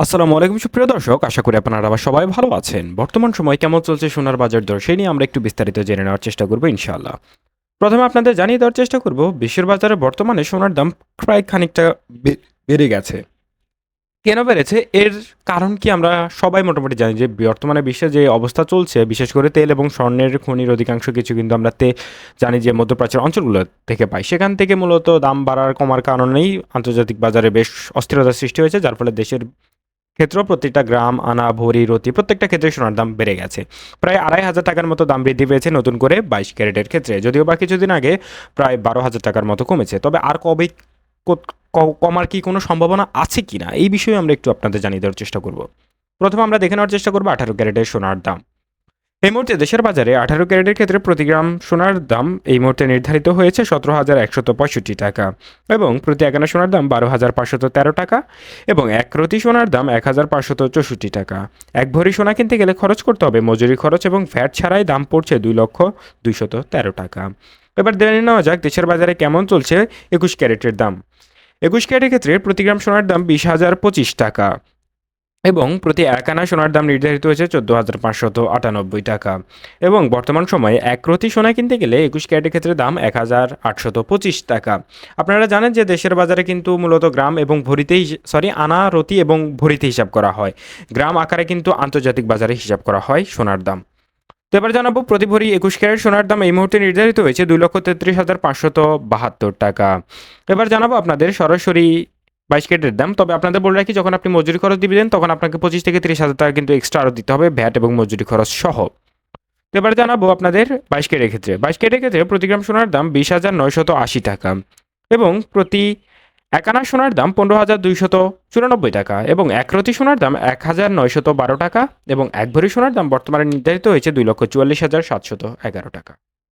আসসালামু আলাইকুম সুপ্রিয় দর্শক, আশা করি আপনারা আবার সবাই ভালো আছেন। বর্তমান সময় কেমন চলছে সোনার বাজার দর সেই নিয়ে আমরা একটু বিস্তারিত জেনে নেওয়ার চেষ্টা করব ইনশাআল্লাহ। প্রথমে আপনাদের জানিয়ে দেওয়ার চেষ্টা করব বিশ্বের বাজারে বর্তমানে সোনার দাম প্রায় খানিকটা বেড়ে গেছে। কেন বেড়েছে এর কারণ কি আমরা সবাই মোটামুটি জানি যে বর্তমানে বিশ্বে যে অবস্থা চলছে, বিশেষ করে তেল এবং স্বর্ণের খনির অধিকাংশ কিছু কিন্তু আমরা জানি যে মধ্যপ্রাচ্যের অঞ্চলগুলো থেকে পাই। সেখান থেকে মূলত দাম বাড়ার কমার কারণেই আন্তর্জাতিক বাজারে বেশ অস্থিরতার সৃষ্টি হয়েছে, যার ফলে দেশের ক্ষেত্রেও প্রত্যেকটা গ্রাম, আনা, ভরি, রতি প্রত্যেকটা ক্ষেত্রে সোনার দাম বেড়ে গেছে। প্রায় ২,৫০০ টাকার মতো দাম বৃদ্ধি পেয়েছে নতুন করে ২২ ক্যারেটের ক্ষেত্রে। যদিও বা কিছুদিন আগে প্রায় ১২,০০০ টাকার মতো কমেছে। তবে আর কবে কমার কি কোনো সম্ভাবনা আছে কিনা এই বিষয়ে আমরা একটু আপনাদের জানিয়ে দেওয়ার চেষ্টা করব। প্রথমে আমরা দেখে নেওয়ার চেষ্টা করব ১৮ ক্যারেটের সোনার দাম। এই মুহূর্তে দেশের বাজারে ১৮ ক্যারেটের ক্ষেত্রে প্রতি গ্রাম সোনার দাম এই মুহূর্তে নির্ধারিত হয়েছে ১৭,১৬৫ টাকা এবং প্রতি ১ আনা সোনার দাম ১২,৫১৩ টাকা এবং ১ রতি সোনার দাম ১,৫৬৪ টাকা। ১ ভরি সোনা কিনতে গেলে খরচ করতে হবে মজুরি খরচ এবং ভ্যাট ছাড়াই দাম পড়ছে ২,২১৩ টাকা। এবার জেনে নেওয়া যাক দেশের বাজারে কেমন চলছে ২১ ক্যারেটের দাম। ২১ ক্যারেটের ক্ষেত্রে প্রতি গ্রাম সোনার দাম ২০,০২৫ টাকা এবং প্রতি ১ আনা সোনার দাম নির্ধারিত হয়েছে ১৪,৫৯৮ টাকা এবং বর্তমান সময়ে ১ রতি সোনা কিনতে গেলে ২১ ক্যারেটের ক্ষেত্রে দাম ১,৮২৫ টাকা। আপনারা জানেন যে দেশের বাজারে কিন্তু মূলত গ্রাম এবং ভরিতেই আনা, রতি এবং ভরিতে হিসাব করা হয়। গ্রাম আকারে কিন্তু আন্তর্জাতিক বাজারে হিসাব করা হয় সোনার দাম। তো এবার জানাবো প্রতি ভরি ২১ ক্যারেট সোনার দাম এই মুহূর্তে নির্ধারিত হয়েছে ২,৩৩,৫৭২ টাকা। এবার জানাবো আপনাদের সরাসরি ২২ ক্যারেটের দাম। তবে আপনাদের বলে রাখি, যখন আপনি মজুরি খরচ দিবেন তখন আপনাকে ২৫,০০০ থেকে ৩০,০০০ টাকা কিন্তু এক্সট্রা আরও দিতে হবে, ভ্যাট এবং মজুরি খরচ সহ। তো এবার জানাবো আপনাদের ২২ ক্যারেটের ক্ষেত্রে। ২২ ক্যারেটের ক্ষেত্রে প্রতি গ্রাম সোনার দাম ২০,৯৮০ টাকা এবং প্রতি ১ আনা সোনার দাম ১৫,২৯৪ টাকা এবং ১ রতি সোনার দাম ১,৯১২ টাকা এবং ১ ভরি সোনার দাম বর্তমানে নির্ধারিত হয়েছে ২,৪৪,৭১১ টাকা।